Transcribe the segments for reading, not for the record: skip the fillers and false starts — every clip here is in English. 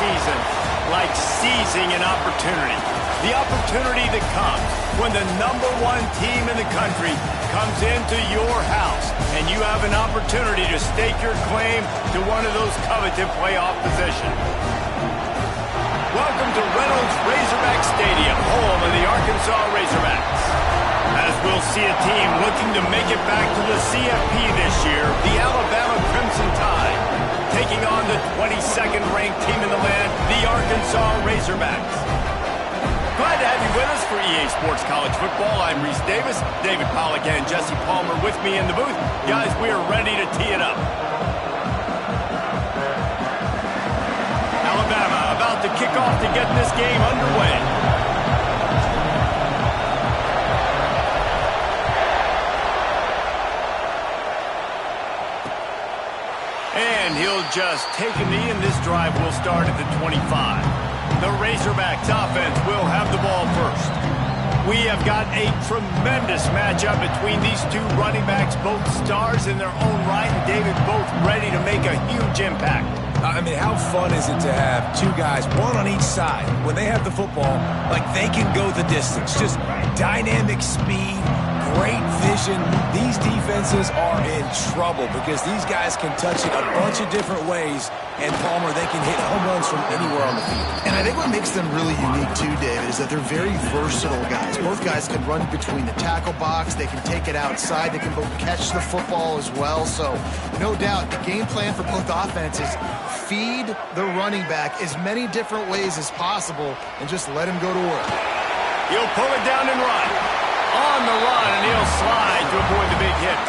season like seizing an opportunity. The opportunity that comes when the #1 team in the country comes into your house and you have an opportunity to stake your claim to one of those coveted playoff positions. Welcome to Reynolds Razorback Stadium, home of the Arkansas Razorbacks. As we'll see a team looking to make it back to the CFP this year, the Alabama Crimson Tide, taking on the 22nd ranked team in the land, the Arkansas Razorbacks. Glad to have you with us for EA Sports College Football. I'm Reese Davis, David Pollack and Jesse Palmer with me in the booth. Guys, we are ready to tee it up. Alabama about to kick off to get this game underway. And he'll just take a knee, and this drive will start at the 25. The Razorbacks offense will have the ball first. We have got a tremendous matchup between these two running backs, both stars in their own right, and David, both ready to make a huge impact. I mean, how fun is it to have two guys, one on each side, when they have the football, like they can go the distance. Just dynamic speed, great vision. These defenses are in trouble because these guys can touch it a bunch of different ways, and Palmer, they can hit home runs from anywhere on the field. And I think what makes them really unique too, David, is that they're very versatile guys. Both guys can run between the tackle box. They can take it outside. They can both catch the football as well. So no doubt the game plan for both offenses, feed the running back as many different ways as possible and just let him go to work. He'll pull it down and run. On the run, and he'll slide to avoid the big hit.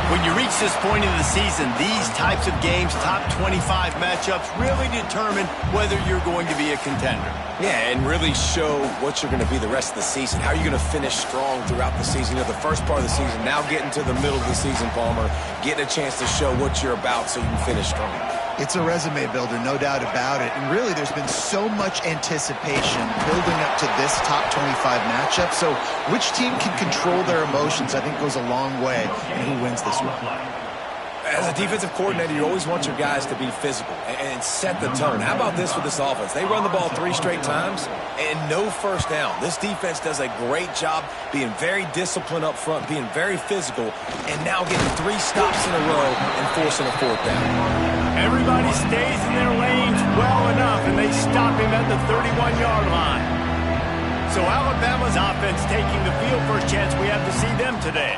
When you reach this point in the season, these types of games, top 25 matchups, really determine whether you're going to be a contender. Yeah, and really show what you're going to be the rest of the season. How are you going to finish strong throughout the season? You know, the first part of the season, now getting to the middle of the season, Palmer, getting a chance to show what you're about so you can finish strong. It's a resume builder, no doubt about it. And really, there's been so much anticipation building up to this top 25 matchup. So which team can control their emotions, I think, goes a long way in who wins this one. As a defensive coordinator, you always want your guys to be physical and set the tone. How about this with this offense? They run the ball 3 straight times and no first down. This defense does a great job being very disciplined up front, being very physical, and now getting 3 stops in a row and forcing a 4th down. Everybody stays in their lanes well enough, and they stop him at the 31-yard line. So Alabama's offense taking the field. First chance we have to see them today.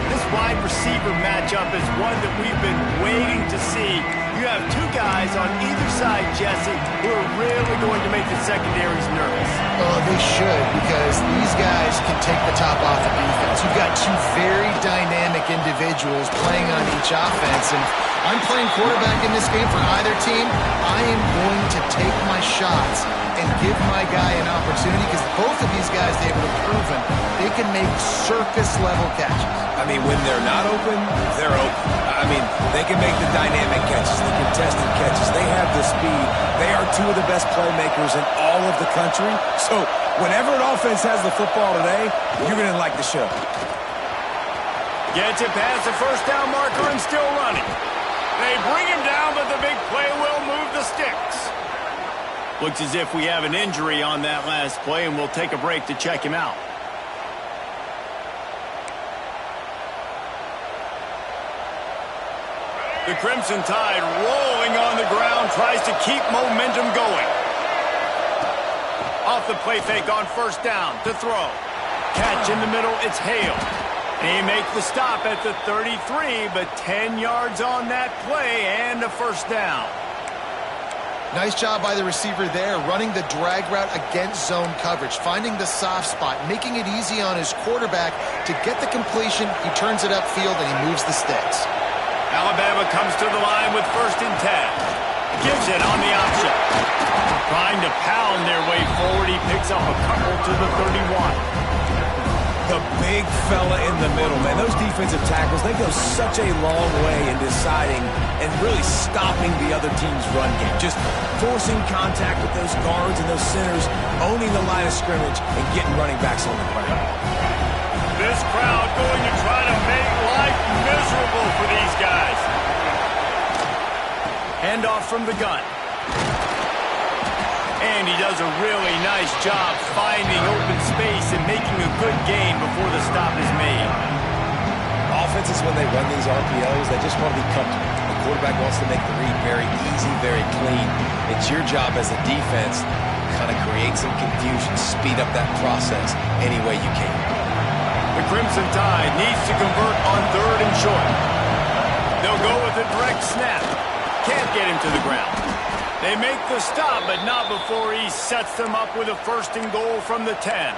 This wide receiver matchup is one that we've been waiting to see. You have two guys on either side, Jesse, who are really going to make the secondaries nervous. Oh, they should, because these guys can take the top off the defense. You've got two very dynamic individuals playing on each offense, and I'm playing quarterback in this game for either team. I am going to take my shots and give my guy an opportunity, because both of these guys, they've proven they can make circus-level catches. I mean, when they're not open, they're open. I mean, they can make the dynamic catches, the contested catches. They have the speed. They are two of the best playmakers in all of the country. So whenever an offense has the football today, you're going to like the show. Gets it past the first down marker and still running. They bring him down, but the big play will move the sticks. Looks as if we have an injury on that last play, and we'll take a break to check him out. The Crimson Tide rolling on the ground, tries to keep momentum going. Off the play fake on first down to throw. Catch in the middle, it's Hale. He makes the stop at the 33, but 10 yards on that play and a first down. Nice job by the receiver there, running the drag route against zone coverage, finding the soft spot, making it easy on his quarterback to get the completion. He turns it upfield and he moves the sticks. Alabama comes to the line with 1st and 10. Gives it on the option. Trying to pound their way forward. He picks up a couple to the 31. The big fella in the middle, man. Those defensive tackles, they go such a long way in deciding and really stopping the other team's run game. Just forcing contact with those guards and those centers, owning the line of scrimmage, and getting running backs on the ground. This crowd going to try to make life miserable for these guys. Handoff from the gun. And he does a really nice job finding open space and making a good gain before the stop is made. Offenses, when they run these RPOs, they just want to be comfortable. The quarterback wants to make the read very easy, very clean. It's your job as a defense to kind of create some confusion, speed up that process any way you can. The Crimson Tide needs to convert on 3rd and short. They'll go with a direct snap. Can't get him to the ground. They make the stop, but not before he sets them up with a 1st and goal from the 10.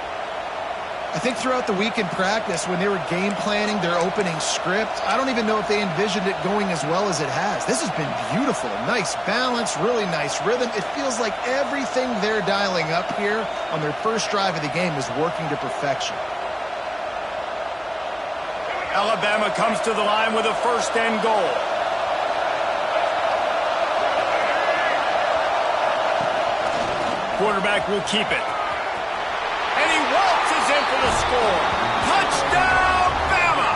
I think throughout the week in practice, when they were game planning their opening script, I don't even know if they envisioned it going as well as it has. This has been beautiful. Nice balance, really nice rhythm. It feels like everything they're dialing up here on their first drive of the game is working to perfection. Alabama comes to the line with a 1st and goal. Quarterback will keep it. And he waltzes in for the score. Touchdown, Bama!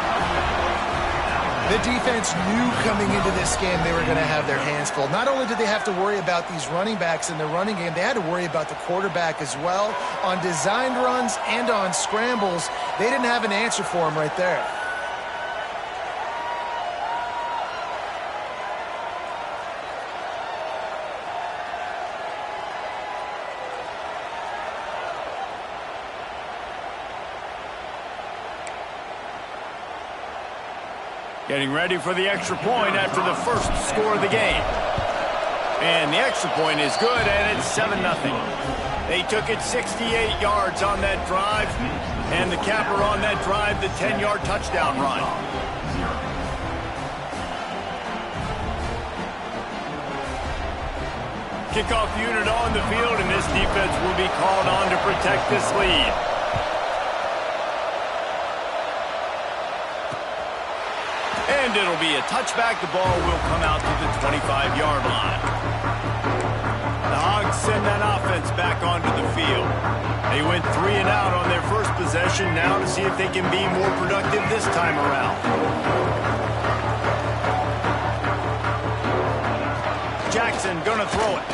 The defense knew coming into this game they were going to have their hands full. Not only did they have to worry about these running backs in the running game, they had to worry about the quarterback as well. On designed runs and on scrambles, they didn't have an answer for him right there. Getting ready for the extra point after the first score of the game. And the extra point is good, and it's 7-0. They took it 68 yards on that drive, and the capper on that drive, the 10-yard touchdown run. Kickoff unit on the field, and this defense will be called on to protect this lead. And it'll be a touchback. The ball will come out to the 25-yard line. The Hogs send that offense back onto the field. They went 3 and out on their first possession, now to see if they can be more productive this time around. Jackson gonna throw it.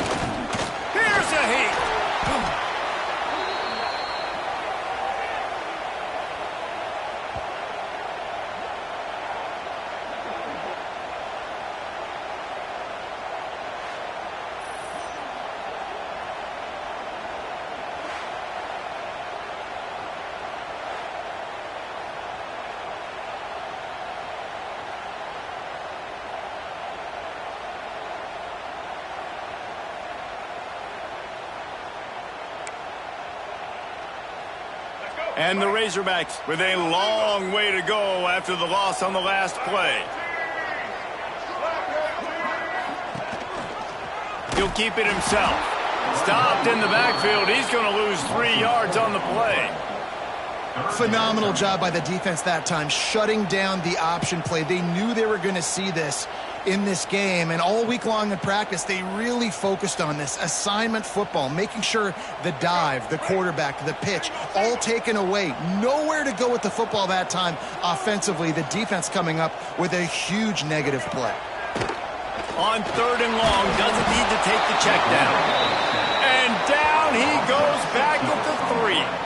Here's a heat. And the Razorbacks with a long way to go after the loss on the last play. He'll keep it himself. Stopped in the backfield. He's going to lose 3 yards on the play. Phenomenal job by the defense that time, shutting down the option play. They knew they were going to see this in this game, and all week long in practice, they really focused on this assignment football, making sure the dive, the quarterback, the pitch, all taken away. Nowhere to go with the football that time offensively. The defense coming up with a huge negative play. On 3rd and long, doesn't need to take the check down. And down he goes back at the 3.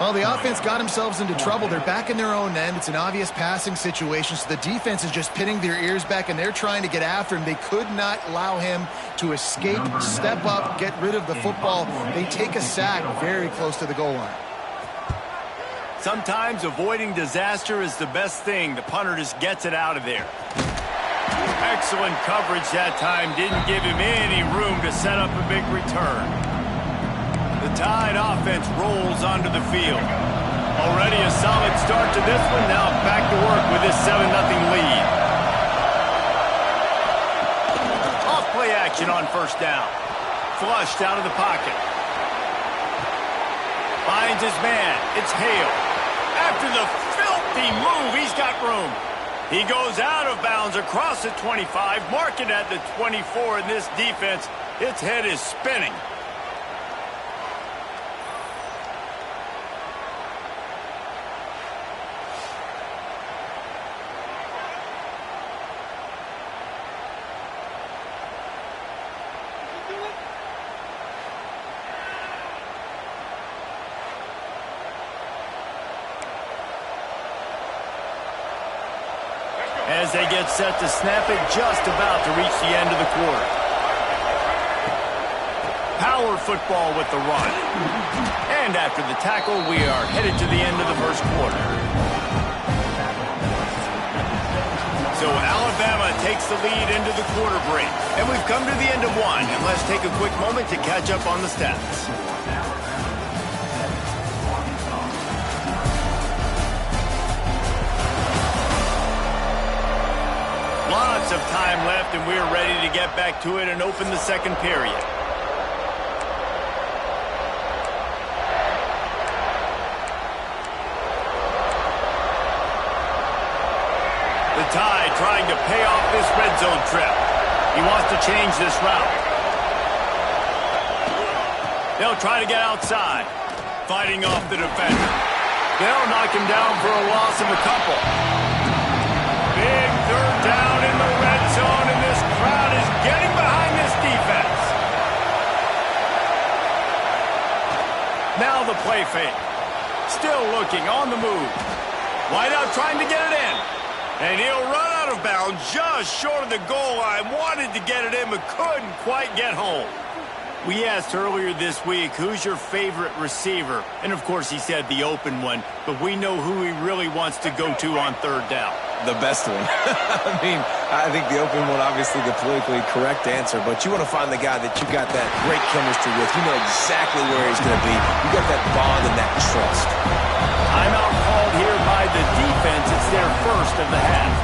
Well, the offense got themselves into trouble. They're back in their own end. It's an obvious passing situation, so the defense is just pinning their ears back, and they're trying to get after him. They could not allow him to escape, step up, get rid of the football. They take a sack very close to the goal line. Sometimes avoiding disaster is the best thing. The punter just gets it out of there. Excellent coverage that time. Didn't give him any room to set up a big return. The Tide offense rolls onto the field. Already a solid start to this one. Now back to work with this 7-0 lead. Off play action on 1st down. Flushed out of the pocket. Finds his man. It's Hale. After the filthy move, he's got room. He goes out of bounds across the 25, mark it at the 24, and this defense, its head is spinning. as they get set to snap it just about to reach the end of the quarter. Power football with the run. And after the tackle, we are headed to the end of the first quarter. So Alabama takes the lead into the quarter break. And we've come to the end of one. And let's take a quick moment to catch up on the stats. Lots of time left, and we're ready to get back to it and open the second period. The Tide trying to pay off this red zone trip. He wants to change this route. They'll try to get outside, fighting off the defender. They'll knock him down for a loss of a couple. Big third down in the red zone, and this crowd is getting behind this defense. Now the play fake. Still looking on the move. Wideout trying to get it in. And he'll run out of bounds just short of the goal line. Wanted to get it in, but couldn't quite get home. We asked earlier this week, who's your favorite receiver? And, of course, he said the open one. But we know who he really wants to go to on third down. The best one. I mean, I think the open one, obviously the politically correct answer, but you want to find the guy that you got that great chemistry with. You know exactly where he's going to be. You got that bond and that trust. Timeout called here by the defense. It's their first of the half.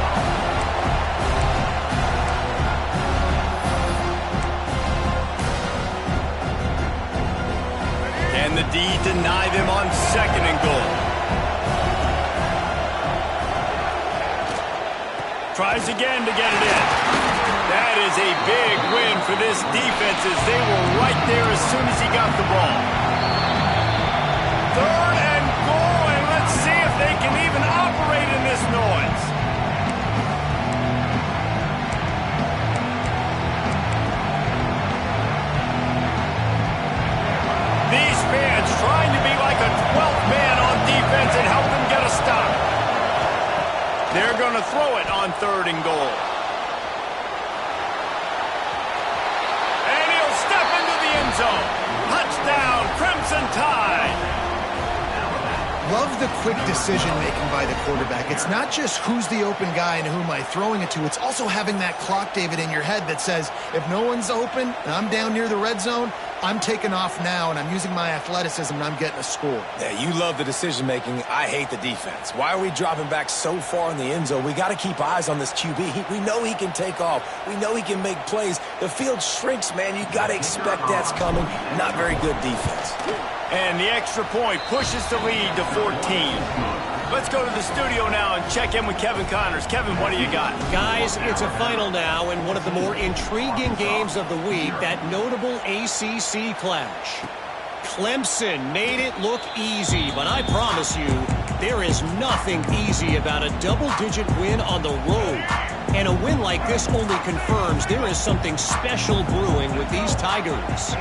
Can the D deny them on second and goal? Tries again to get it in. That is a big win for this defense as they were right there as soon as he got the ball. Third and goal, and let's see if they can even operate in this noise. These fans trying to be like a 12th man on defense and help them get a stop. They're going to throw it on third and goal. And he'll step into the end zone. Touchdown, Crimson Tide. Love the quick decision-making by the quarterback. It's not just who's the open guy and who am I throwing it to. It's also having that clock, David, in your head that says, if no one's open and I'm down near the red zone, I'm taking off now, and I'm using my athleticism, and I'm getting a score. Yeah, you love the decision-making. I hate the defense. Why are we dropping back so far in the end zone? We got to keep eyes on this QB. We know he can take off. We know he can make plays. The field shrinks, man. You got to expect that's coming. Not very good defense. And the extra point pushes the lead to 14. Let's go to the studio now and check in with Kevin Connors. Kevin, what do you got? Guys, it's a final now in one of the more intriguing games of the week, that notable ACC clash. Clemson made it look easy, but I promise you, there is nothing easy about a double-digit win on the road. And a win like this only confirms there is something special brewing with these Tigers.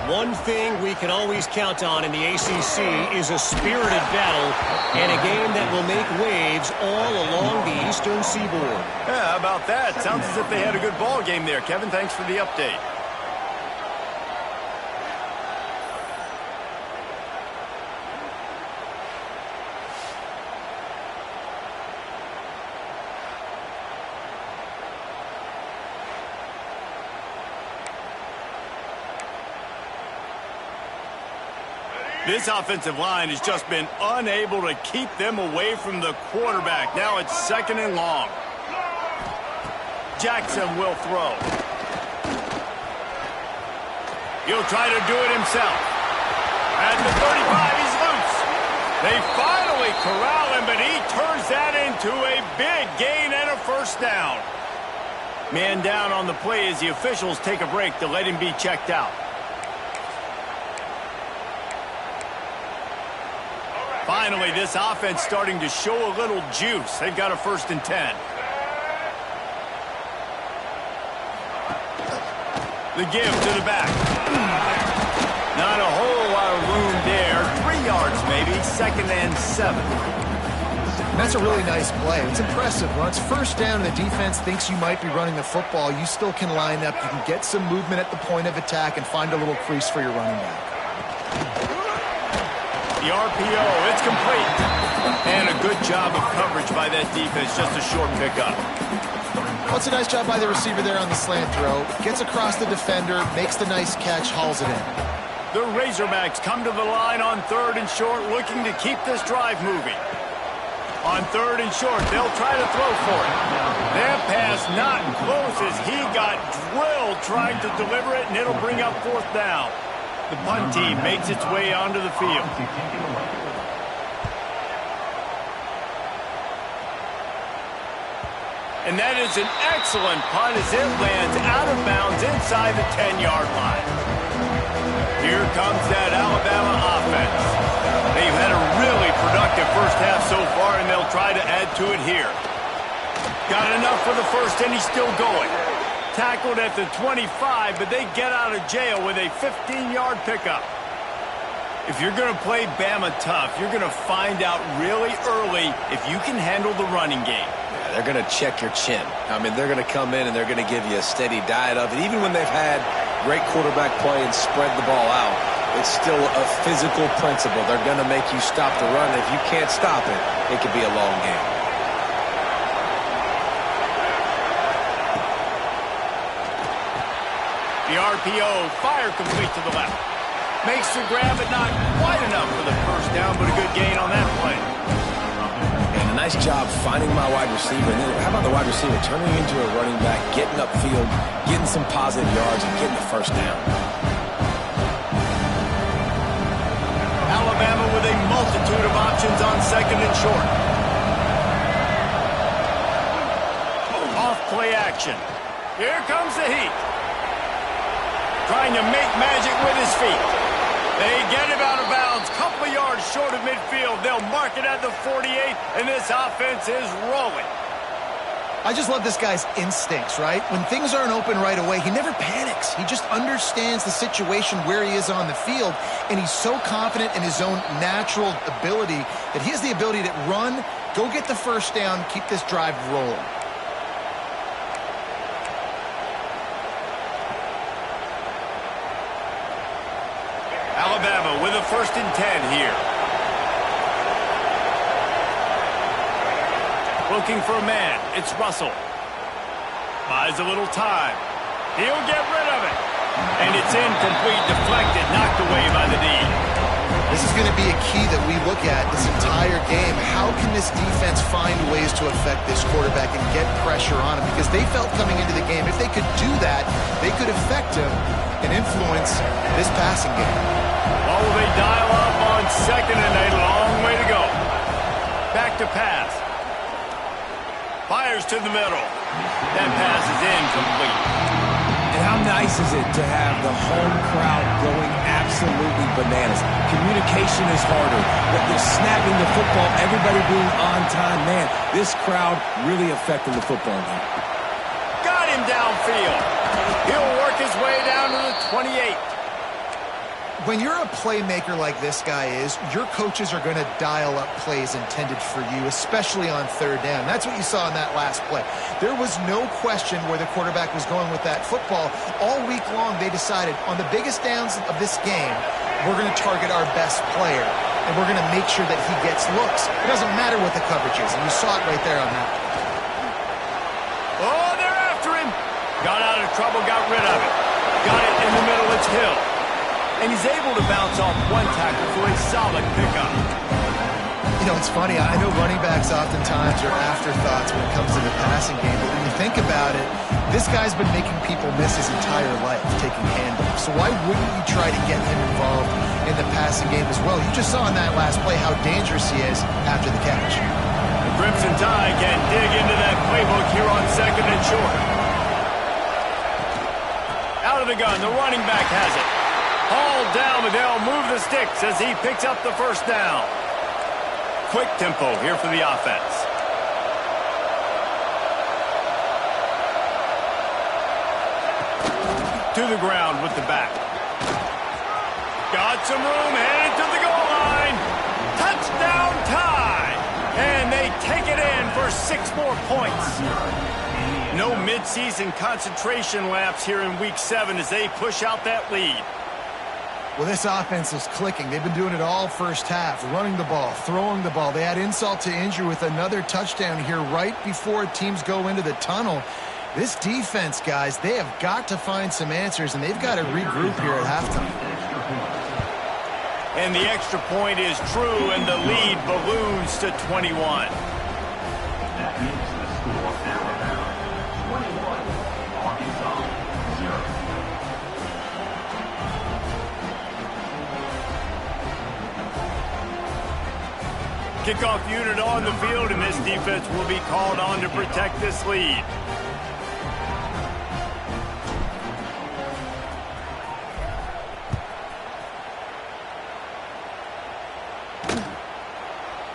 One thing we can always count on in the ACC is a spirited battle and a game that will make waves all along the Eastern Seaboard. Yeah, how about that? Sounds as if they had a good ball game there. Kevin, thanks for the update. This offensive line has just been unable to keep them away from the quarterback. Now it's second and long. Jackson will throw. He'll try to do it himself. At the 35, he's loose. They finally corral him, but he turns that into a big gain and a first down. Man down on the play as the officials take a break to let him be checked out. Finally, this offense starting to show a little juice. They've got a 1st and 10. The give to the back. Not a whole lot of room there. 3 yards maybe. 2nd and 7. And that's a really nice play. It's impressive. When it's first down and the defense thinks you might be running the football, you still can line up. You can get some movement at the point of attack and find a little crease for your running back. The RPO, it's complete. And a good job of coverage by that defense, just a short pickup. Well, it's a nice job by the receiver there on the slant throw. Gets across the defender, makes the nice catch, hauls it in. The Razorbacks come to the line on 3rd and short, looking to keep this drive moving. On 3rd and short, they'll try to throw for it. That pass not close as he got drilled trying to deliver it, and it'll bring up 4th down. The punt team makes its way onto the field. And that is an excellent punt as it lands out of bounds inside the 10-yard line. Here comes that Alabama offense. They've had a really productive first half so far, and they'll try to add to it here. Got enough for the first, and he's still going. Tackled at the 25, but they get out of jail with a 15-yard pickup. If you're going to play Bama tough, you're going to find out really early if you can handle the running game. Yeah, they're going to check your chin. I mean, they're going to come in and they're going to give you a steady diet of it. Even when they've had great quarterback play and spread the ball out, it's still a physical principle. They're going to make you stop the run. If you can't stop it, it could be a long game. The RPO, fire complete to the left. Makes the grab, but not quite enough for the first down, but a good gain on that play. And a nice job finding my wide receiver. And then how about the wide receiver turning into a running back, getting upfield, getting some positive yards, and getting the first down. Alabama with a multitude of options on 2nd and short. Off play action. Here comes the heat. Trying to make magic with his feet. They get him out of bounds, couple of yards short of midfield. They'll mark it at the 48, and this offense is rolling. I just love this guy's instincts, right? When things aren't open right away, he never panics. He just understands the situation where he is on the field, and he's so confident in his own natural ability that he has the ability to run, go get the first down, keep this drive rolling. Alabama with a 1st and 10 here. Looking for a man. It's Russell. Buys a little time. He'll get rid of it. And it's incomplete, deflected, knocked away by the D. This is going to be a key that we look at this entire game. How can this defense find ways to affect this quarterback and get pressure on him? Because they felt coming into the game, if they could do that, they could affect him and influence this passing game. Oh, they dial up on 2nd and a long way to go. Back to pass. Fires to the middle. That pass is incomplete. And how nice is it to have the home crowd going absolutely bananas? Communication is harder. But they're snapping the football, everybody being on time. Man, this crowd really affecting the football game. Got him downfield. He'll work his way down to the 28. When you're a playmaker like this guy is, your coaches are going to dial up plays intended for you, especially on 3rd down. That's what you saw in that last play. There was no question where the quarterback was going with that football. All week long, they decided on the biggest downs of this game, we're going to target our best player, and we're going to make sure that he gets looks. It doesn't matter what the coverage is, and you saw it right there on that. Oh, they're after him. Got out of trouble, got rid of it. Got it in the middle, it's Hill. And he's able to bounce off one tackle for a solid pickup. You know, it's funny. I know running backs oftentimes are afterthoughts when it comes to the passing game. But when you think about it, this guy's been making people miss his entire life taking handoffs. So why wouldn't you try to get him involved in the passing game as well? You just saw in that last play how dangerous he is after the catch. The Crimson Tide can dig into that playbook here on 2nd and short. Out of the gun, the running back has it. Hauled down, but they'll move the sticks as he picks up the first down. Quick tempo here for the offense. To the ground with the back. Got some room, headed to the goal line. Touchdown tie! And they for 6 more points. No midseason concentration laps here in Week 7 as they push out that lead. Well, this offense is clicking. They've been doing it all first half, running the ball, throwing the ball. They add insult to injury with another touchdown here right before teams go into the tunnel. This defense, guys, they have got to find some answers, and they've got to regroup here at halftime. And the extra point is true, and the lead balloons to 21. Kickoff unit on the field, and this defense will be called on to protect this lead.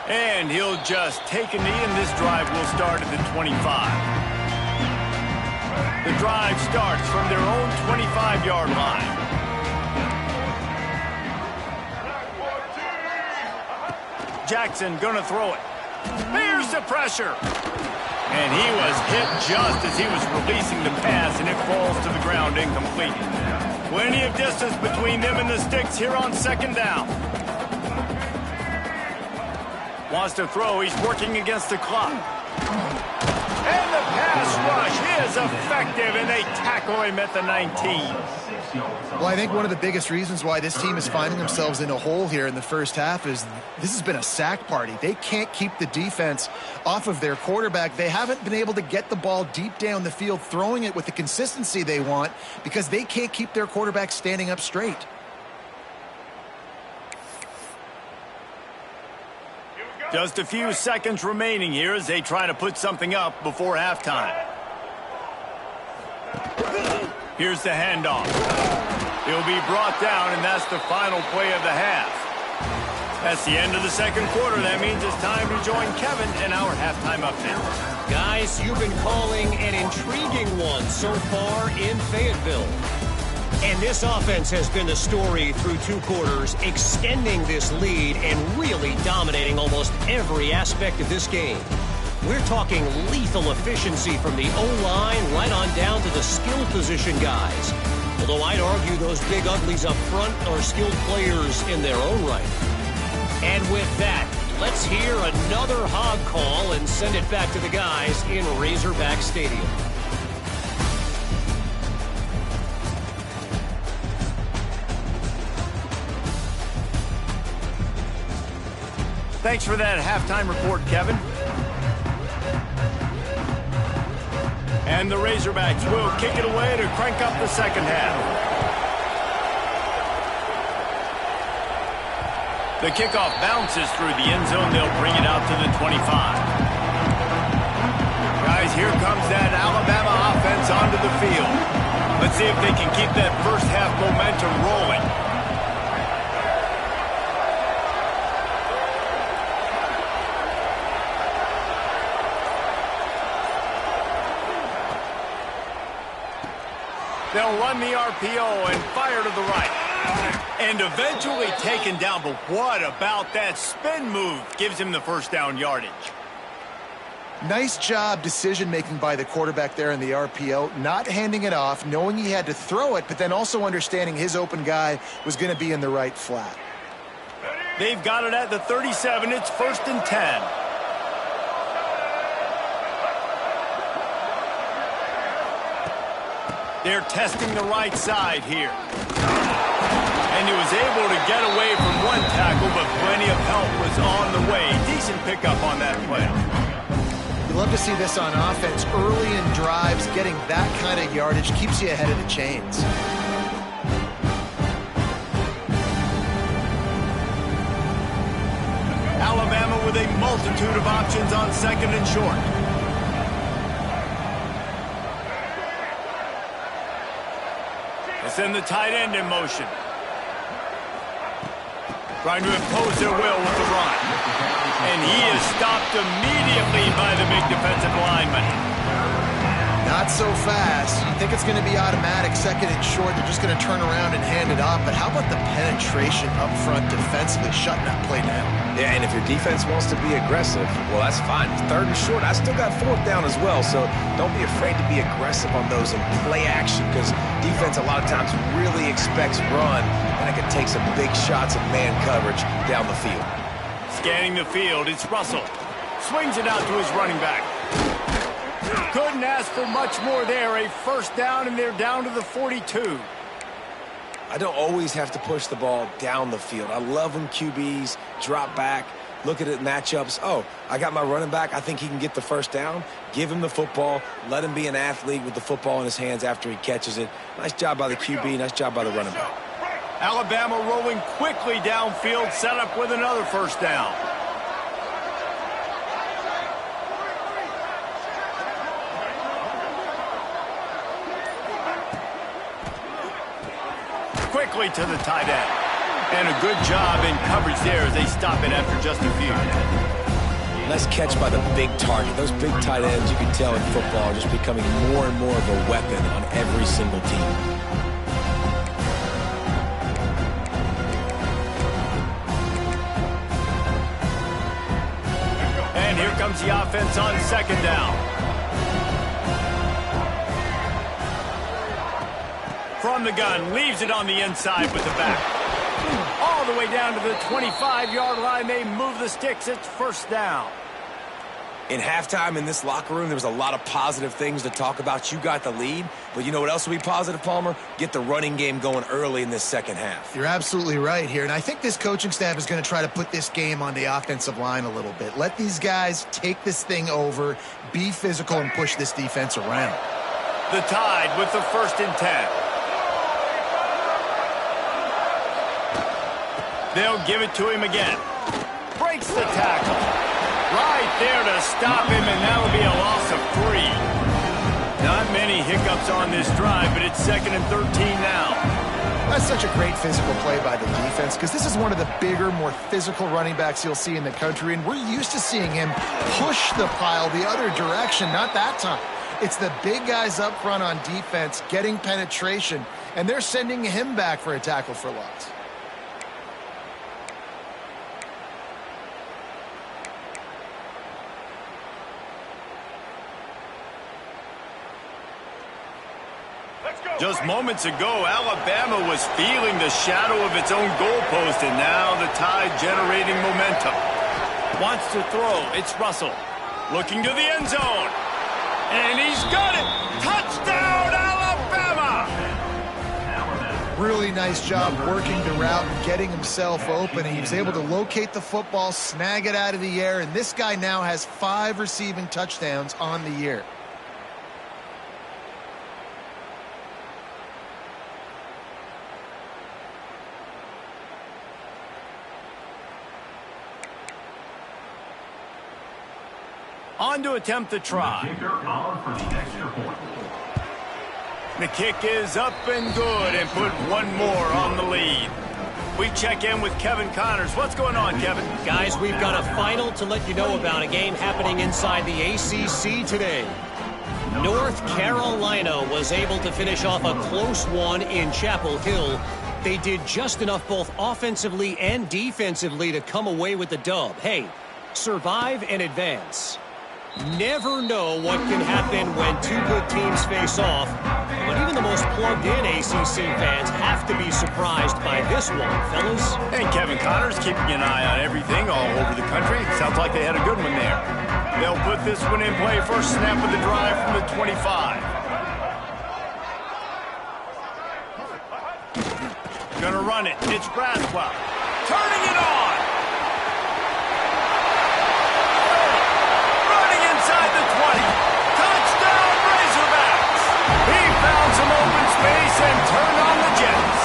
And he'll just take a knee, and this drive will start at the 25. The drive starts from their own 25-yard line. Jackson gonna throw it. Here's the pressure. And he was hit just as he was releasing the pass, and it falls to the ground incomplete. Plenty of distance between them and the sticks here on 2nd down. Wants to throw. He's working against the clock. And the pass rush is effective, and they tackle him at the 19. Well, I think one of the biggest reasons why this team is finding themselves in a hole here in the first half is this has been a sack party. They can't keep the defense off of their quarterback. They haven't been able to get the ball deep down the field, throwing it with the consistency they want because they can't keep their quarterback standing up straight. Just a few seconds remaining here as they try to put something up before halftime. Here's the handoff. He'll be brought down, and that's the final play of the half. That's the end of the 2nd quarter. That means it's time to join Kevin in our halftime update. Guys, you've been calling an intriguing one so far in Fayetteville. And this offense has been the story through 2 quarters, extending this lead and really dominating almost every aspect of this game. We're talking lethal efficiency from the O-line right on down to the skill position guys. Although I'd argue those big uglies up front are skilled players in their own right. And with that, let's hear another hog call and send it back to the guys in Razorback Stadium. Thanks for that halftime report, Kevin. And the Razorbacks will kick it away to crank up the 2nd half. The kickoff bounces through the end zone. They'll bring it out to the 25. Guys, here comes that Alabama offense onto the field. Let's see if they can keep that first half momentum rolling. They'll run the RPO and fire to the right. And eventually taken down, but what about that spin move? Gives him the first down yardage. Nice job decision-making by the quarterback there in the RPO, not handing it off, knowing he had to throw it, but then also understanding his open guy was going to be in the right flat. They've got it at the 37. It's 1st and 10. They're testing the right side here. And he was able to get away from one tackle, but plenty of help was on the way. Decent pickup on that play. You love to see this on offense. Early in drives, getting that kind of yardage keeps you ahead of the chains. Alabama with a multitude of options on 2nd and short. Send the tight end in motion. Trying to impose their will with the run. And he is stopped immediately by the big defensive lineman. Not so fast. You think it's going to be automatic, second and short. They're just going to turn around and hand it off. But how about the penetration up front defensively, shutting that play down? Yeah, and if your defense wants to be aggressive, well, that's fine. Third and short, I still got fourth down as well, so don't be afraid to be aggressive on those in play action because defense a lot of times really expects run, and it can take some big shots of man coverage down the field. Scanning the field, it's Russell. Swings it out to his running back. Couldn't ask for much more there. A first down, and they're down to the 42. I don't always have to push the ball down the field. I love when QBs drop back, look at it matchups. Oh, I got my running back. I think he can get the first down. Give him the football. Let him be an athlete with the football in his hands after he catches it. Nice job by the QB. Nice job by the running back. Alabama rolling quickly downfield, set up with another first down. Quickly to the tight end. And a good job in coverage there as they stop it after just a few. Nice catch by the big target. Those big tight ends, you can tell in football, are just becoming more and more of a weapon on every single team. And here comes the offense on second down. From the gun, leaves it on the inside with the back. All the way down to the 25-yard line. They move the sticks. It's first down. In halftime in this locker room, there was a lot of positive things to talk about. You got the lead, but you know what else will be positive, Palmer? Get the running game going early in this second half. You're absolutely right here, and I think this coaching staff is going to try to put this game on the offensive line a little bit. Let these guys take this thing over, be physical, and push this defense around. The Tide with the 1st and 10. They'll give it to him again. Breaks the tackle. Right there to stop him, and that'll be a loss of 3. Not many hiccups on this drive, but it's 2nd and 13 now. That's such a great physical play by the defense because this is one of the bigger, more physical running backs you'll see in the country, and we're used to seeing him push the pile the other direction, not that time. It's the big guys up front on defense getting penetration, and they're sending him back for a tackle for loss. Just moments ago, Alabama was feeling the shadow of its own goalpost, and now the Tide generating momentum. Wants to throw. It's Russell. Looking to the end zone. And he's got it. Touchdown, Alabama! Really nice job working the route and getting himself open. He was able to locate the football, snag it out of the air, and this guy now has 5 receiving touchdowns on the year. On to attempt the try. The kick is up and good and put one more on the lead. We check in with Kevin Connors. What's going on, Kevin? Guys, we've got a final to let you know about, a game happening inside the ACC today. North Carolina was able to finish off a close one in Chapel Hill. They did just enough both offensively and defensively to come away with the dub. Hey, survive and advance. Never know what can happen when two good teams face off, but even the most plugged-in ACC fans have to be surprised by this one, fellas. And Kevin Connors keeping an eye on everything all over the country. Sounds like they had a good one there. They'll put this one in play. First snap of the drive from the 25. Gonna run it. It's Braswell. Turning it on. Inside the 20. Touchdown, Razorbacks! He found some open space and turned on the Jets.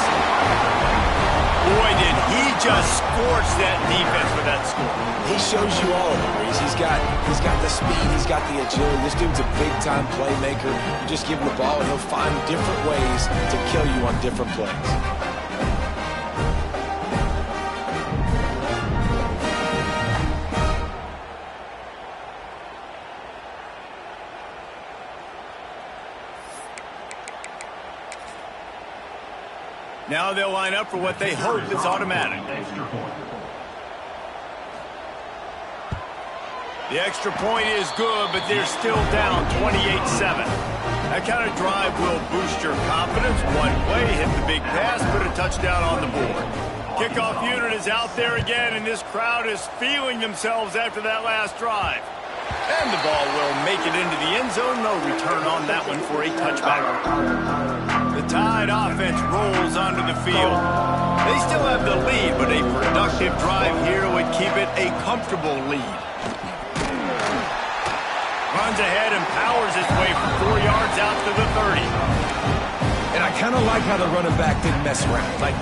Boy, did he just scorch that defense with that score. He shows you all of it, Reese. He's got the speed, he's got the agility. This dude's a big-time playmaker. You just give him the ball, and he'll find different ways to kill you on different plays. Now they'll line up for what they hope is automatic. The extra point is good, but they're still down 28-7. That kind of drive will boost your confidence. One play, hit the big pass, put a touchdown on the board. Kickoff unit is out there again, and this crowd is feeling themselves after that last drive. And the ball will make it into the end zone. No return on that one for a touchback. The Tide offense rolls onto the field. They still have the lead, but a productive drive here would keep it a comfortable lead. Runs ahead and powers his way for 4 yards out to the 30. And I kind of like how the running back didn't mess around. Like,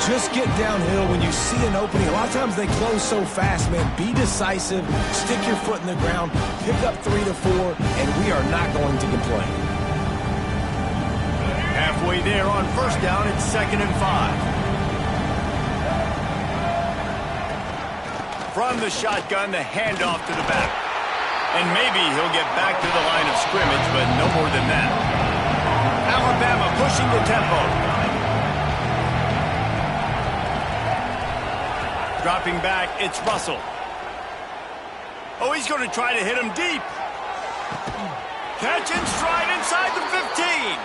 just get downhill when you see an opening. A lot of times they close so fast, man. Be decisive, stick your foot in the ground, pick up 3 to 4, and we are not going to complain. Halfway there on first down, it's 2nd and 5. From the shotgun, the handoff to the back. And maybe he'll get back to the line of scrimmage, but no more than that. Alabama pushing the tempo. Dropping back, it's Russell. Oh, he's going to try to hit him deep. Catch and stride inside the 15.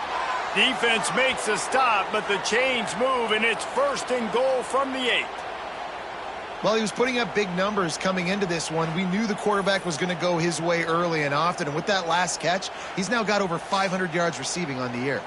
Defense makes a stop, but the chains move, and it's 1st and goal from the 8. Well, he was putting up big numbers coming into this one. We knew the quarterback was going to go his way early and often. And with that last catch, he's now got over 500 yards receiving on the year.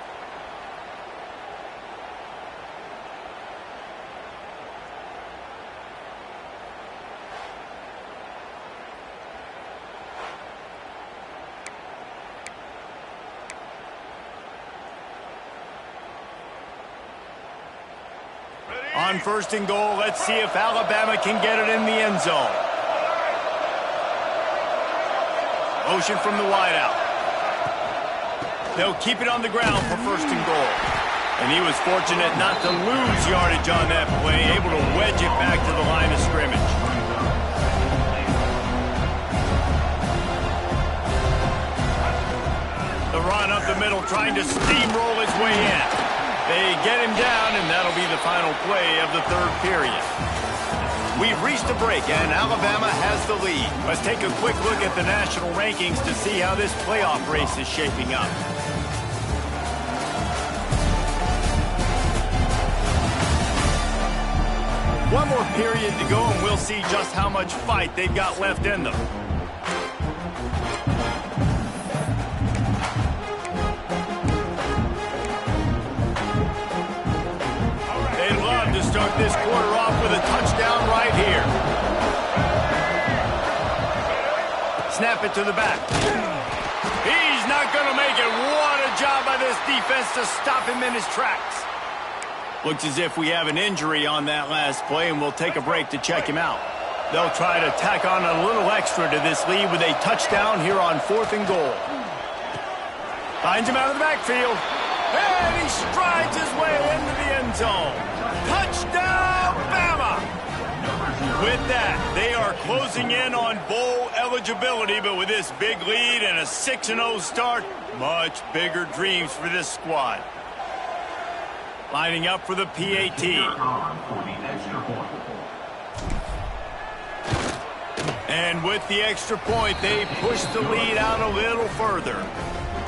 On 1st and goal, let's see if Alabama can get it in the end zone. Motion from the wideout. They'll keep it on the ground for 1st and goal. And he was fortunate not to lose yardage on that play, able to wedge it back to the line of scrimmage. The run up the middle, trying to steamroll his way in. They get him down, and that'll be the final play of the 3rd period. We've reached a break, and Alabama has the lead. Let's take a quick look at the national rankings to see how this playoff race is shaping up. One more period to go, and we'll see just how much fight they've got left in them. Start this quarter off with a touchdown right here. Snap it to the back. He's not going to make it. What a job by this defense to stop him in his tracks. Looks as if we have an injury on that last play, and we'll take a break to check him out. They'll try to tack on a little extra to this lead with a touchdown here on 4th and goal. Finds him out of the backfield. And he strides his way into the end zone. Touchdown, Bama! With that, they are closing in on bowl eligibility, but with this big lead and a 6-0 start, much bigger dreams for this squad. Lining up for the PAT. And with the extra point, they push the lead out a little further.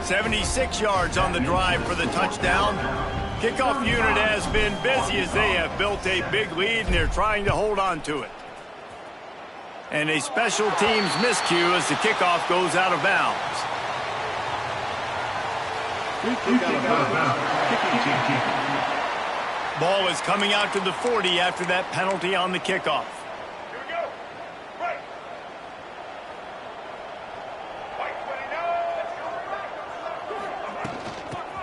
76 yards on the drive for the touchdown. Kickoff unit has been busy as they have built a big lead, and they're trying to hold on to it. And a special teams miscue as the kickoff goes out of bounds. Ball is coming out to the 40 after that penalty on the kickoff.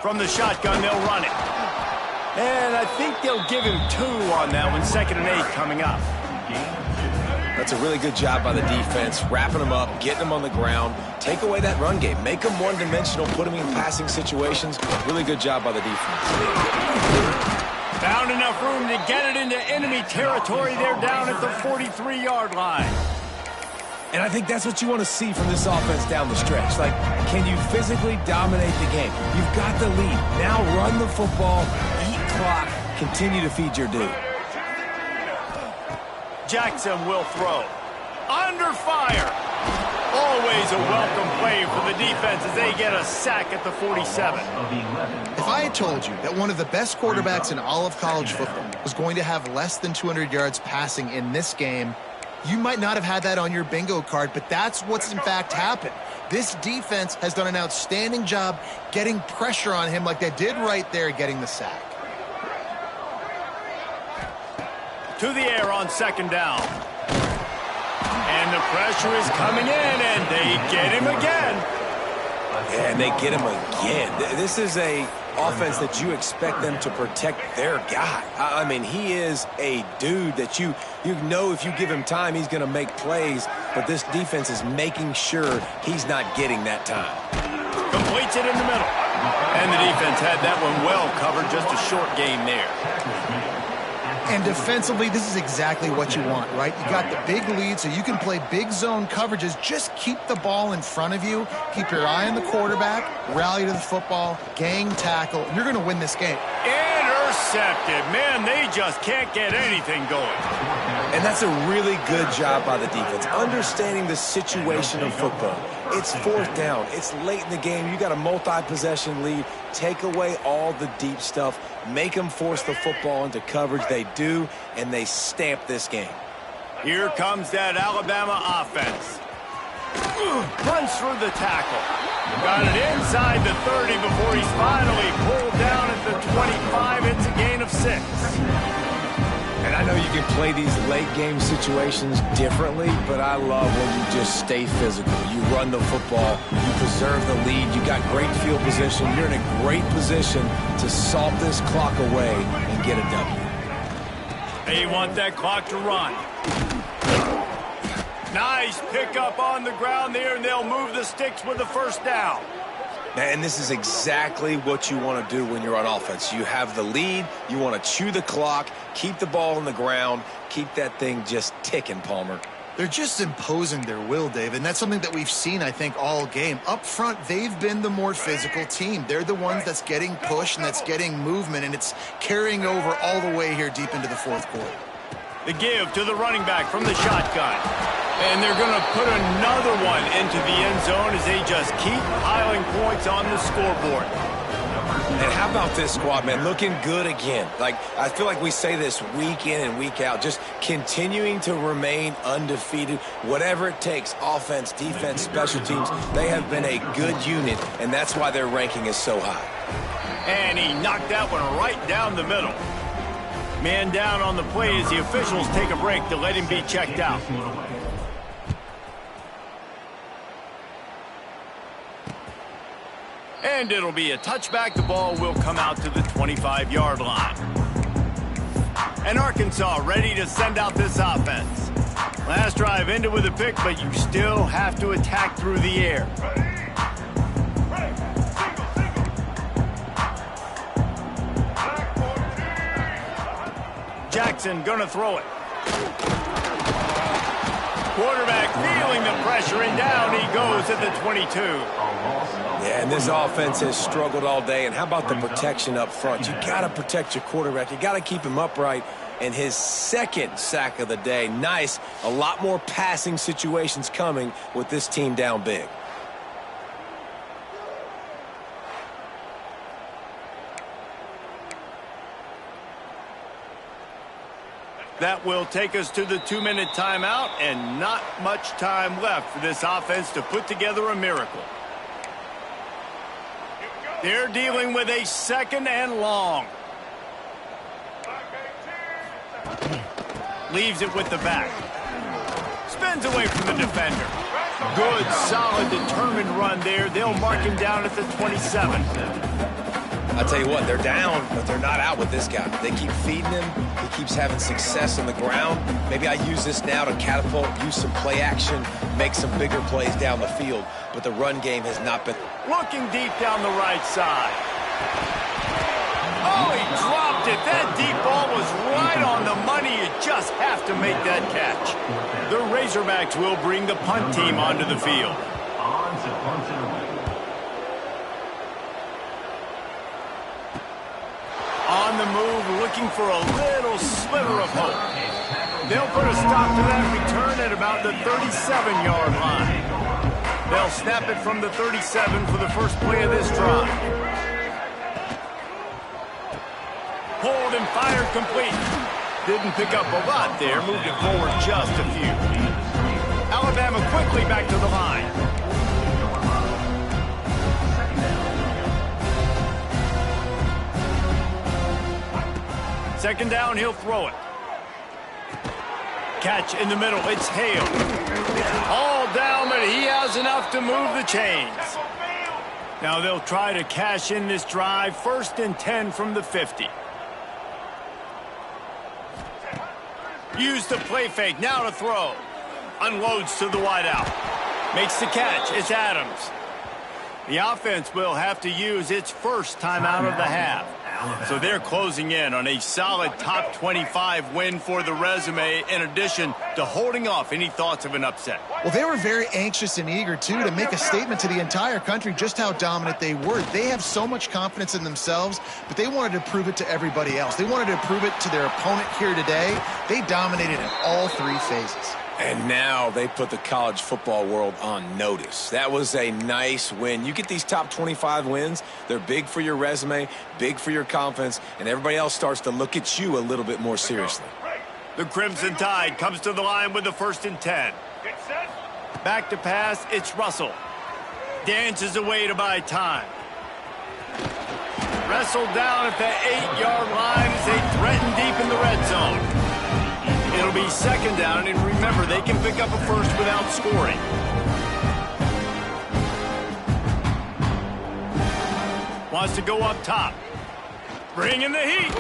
From the shotgun, they'll run it. And I think they'll give him 2 on that one. 2nd and 8 coming up. That's a really good job by the defense, wrapping them up, getting them on the ground, take away that run game, make them one-dimensional, put them in passing situations. Really good job by the defense. Found enough room to get it into enemy territory. They're down at the 43-yard line. And I think that's what you want to see from this offense down the stretch. Like, can you physically dominate the game? You've got the lead. Now run the football, eat clock, continue to feed your dude. Jackson will throw. Under fire. Always a welcome play for the defense as they get a sack at the 47. If I had told you that one of the best quarterbacks in all of college football was going to have less than 200 yards passing in this game, you might not have had that on your bingo card, but that's what's in fact happened. This defense has done an outstanding job getting pressure on him like they did right there, getting the sack. To the air on second down. And the pressure is coming in, and they get him again. Yeah, and they get him again. This is a offense that you expect them to protect their guy. I mean, he is a dude that you know if you give him time, he's going to make plays, but this defense is making sure he's not getting that time. Completes it in the middle. And the defense had that one well covered, just a short game there. And defensively, this is exactly what you want, right? You got the big lead, so you can play big zone coverages. Just keep the ball in front of you. Keep your eye on the quarterback. Rally to the football. Gang tackle. You're going to win this game. Intercepted. Man, they just can't get anything going. And that's a really good job by the defense, understanding the situation of football. It's fourth down. It's late in the game. You got a multi-possession lead. Take away all the deep stuff. Make them force the football into coverage. They do, and they stamp this game. Here comes that Alabama offense. Runs through the tackle. Got it inside the 30 before he's finally pulled down at the 25. It's a gain of 6. And I know you can play these late game situations differently, but I love when you just stay physical. You run the football, you preserve the lead, you got great field position, you're in a great position to salt this clock away and get a W. They want that clock to run. Nice pickup on the ground there, and they'll move the sticks with the first down. And this is exactly what you want to do when you're on offense. You have the lead, you want to chew the clock, keep the ball on the ground, keep that thing just ticking, Palmer. They're just imposing their will, Dave, and that's something that we've seen, I think, all game. Up front, they've been the more physical team. They're the ones that's getting pushed and that's getting movement, and it's carrying over all the way here deep into the fourth quarter. The give to the running back from the shotgun. And they're going to put another one into the end zone as they just keep piling points on the scoreboard. And how about this squad, man? Looking good again. Like, I feel like we say this week in and week out, just continuing to remain undefeated. Whatever it takes, offense, defense, special teams, they have been a good unit, and that's why their ranking is so high. And he knocked that one right down the middle. Man down on the play as the officials take a break to let him be checked out. And it'll be a touchback. The ball will come out to the 25-yard line. And Arkansas ready to send out this offense. Last drive ended with a pick, but you still have to attack through the air. Jackson gonna throw it. Quarterback feeling the pressure, and down he goes at the 22. Yeah, and this offense has struggled all day. And how about the protection up front? You got to protect your quarterback. You got to keep him upright. And his second sack of the day. Nice. A lot more passing situations coming with this team down big. That will take us to the 2-minute timeout, and not much time left for this offense to put together a miracle. They're dealing with a second and long. Leaves it with the back. Spins away from the defender. Good, solid, determined run there. They'll mark him down at the 27. I'll tell you what, they're down, but they're not out with this guy. They keep feeding him. He keeps having success on the ground. Maybe I use this now to catapult, use some play action, make some bigger plays down the field. But the run game has not been. Looking deep down the right side. Oh, he dropped it. That deep ball was right on the money. You just have to make that catch. The Razorbacks will bring the punt team onto the field. On on the move, looking for a little sliver of hope. They'll put a stop to that return at about the 37-yard line. They'll snap it from the 37 for the first play of this drive. Pulled and fired complete. Didn't pick up a lot there, moved it forward just a few. Alabama quickly back to the line. Second down, he'll throw it. Catch in the middle, it's Hale. All down, but he has enough to move the chains. Now they'll try to cash in this drive, 1st and 10 from the 50. Use the play fake, now to throw. Unloads to the wideout. Makes the catch, it's Adams. The offense will have to use its first timeout of the half. So they're closing in on a solid top 25 win for the resume, in addition to holding off any thoughts of an upset. Well, they were very anxious and eager, too, to make a statement to the entire country just how dominant they were. They have so much confidence in themselves, but they wanted to prove it to everybody else. They wanted to prove it to their opponent here today. They dominated in all 3 phases. And now they put the college football world on notice. That was a nice win. You get these top 25 wins, they're big for your resume, big for your confidence, and everybody else starts to look at you a little bit more seriously. The Crimson Tide comes to the line with the 1st and 10. Back to pass, it's Russell. Dances away to buy time. Wrestled down at the 8-yard line as they threaten deep in the red zone. It'll be 2nd down, and remember, they can pick up a first without scoring. Wants to go up top. Bringing the heat.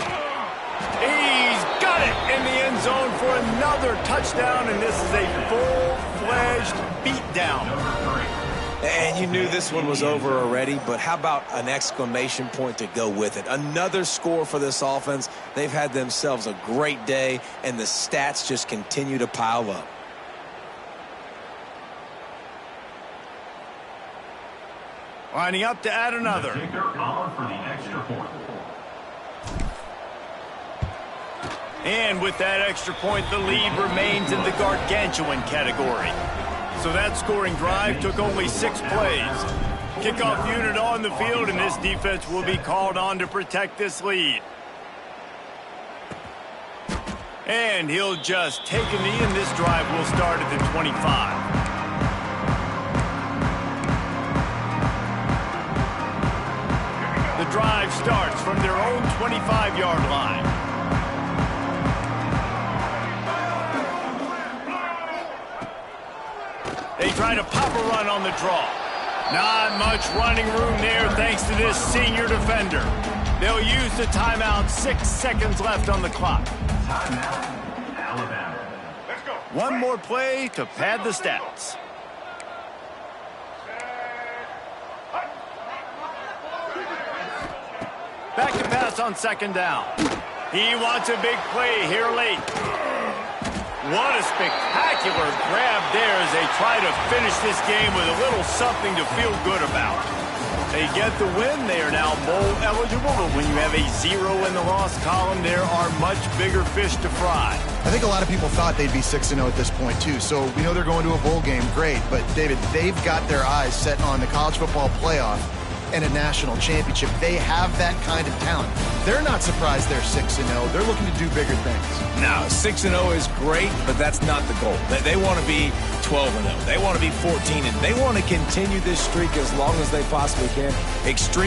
He's got it in the end zone for another touchdown, and this is a full-fledged beatdown. And you knew this one was over already, but how about an exclamation point to go with it? Another score for this offense. They've had themselves a great day, and the stats just continue to pile up. Lining up to add another. And with that extra point, the lead remains in the gargantuan category. So that scoring drive took only 6 plays. Kickoff unit on the field, and this defense will be called on to protect this lead. And he'll just take a knee, and this drive will start at the 25. The drive starts from their own 25-yard line. They try to pop a run on the draw. Not much running room there thanks to this senior defender. They'll use the timeout, 6 seconds left on the clock. Timeout, Alabama. Let's go. One more play to pad the stats. Back to pass on 2nd down. He wants a big play here late. What a spectacular grab there as they try to finish this game with a little something to feel good about. They get the win. They are now bowl eligible, but when you have a 0 in the loss column, there are much bigger fish to fry. I think a lot of people thought they'd be 6-0 at this point, too. So we know they're going to a bowl game. Great. But, David, they've got their eyes set on the college football playoff and a national championship. They have that kind of talent. They're not surprised they're 6-0. They're looking to do bigger things. Now, 6-0 is great, but that's not the goal. They want to be 12-0. They want to be 14-0. They want to continue this streak as long as they possibly can. Extreme